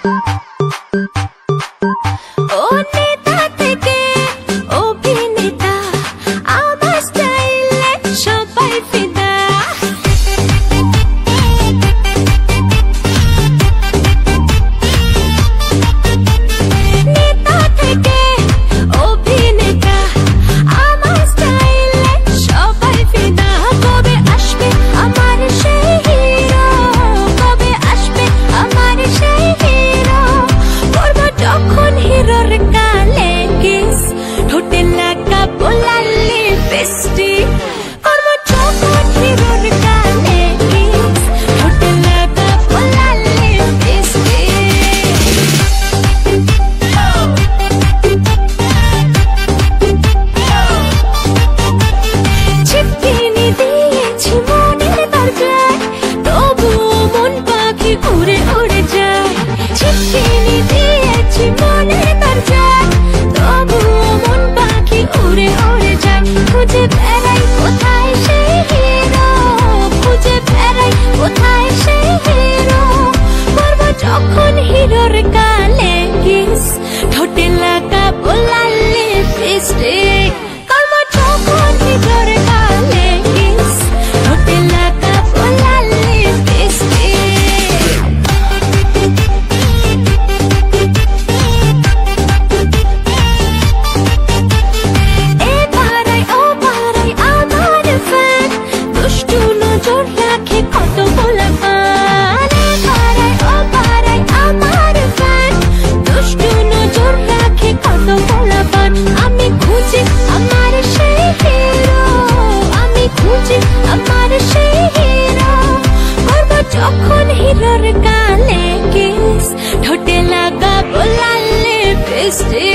ও নেতা থেকে অভিনেতা, আমার স্টাইলে সবাই ফিদা। নেতা থেকে অভিনেতা, আমার স্টাইলে সবাই ফিদা। কবে আসবে আমার সেই হিরো, কবে আসবে আমার সেই হিরো। করবো যখন হিরোর গালে কিস, ঠোঁটে লাগাবো লাল লিপস্টিক। করবো যখন হিরোর গালে কিস, ঠোঁটে লাগাবো লাল লিপস্টিক। ছিটকিনি দিয়েছি মনের দরজায়, তবুও মন পাখি উড়ে উড়ে যায়। ছিটকিনি দিয়েছি মনের দরজায়, তবুও মন পাখি উড়ে উড়ে যায়। খুঁজে বেড়াই কোথায় সেই হিরো, খুঁজে বেড়াই কোথায় সেই হিরো। করবো যখন হিরোর গালে কিস, ঠোঁটে লাগাবো লাল লিপস্টিক। করবো যখন হিরোর গালে কিস, ঠোঁটে লাগাবো লাল লিপস্টিক। এ পাড়ায় ও পাড়ায় আমার ফ্যান, দুষ্টু নজর রাখে কত পোলাপান। এ পাড়ায় ও পাড়ায় আমার ফ্যান, দুষ্টু নজর রাখে কত পোলাপান। আমি খুঁজি আমার সেই হিরো, আমি খুঁজি আমার সেই হিরো। করবো যখন হিরোর গালে কিস, ঠোঁটে লাগাবো লাল লিপস্টিক।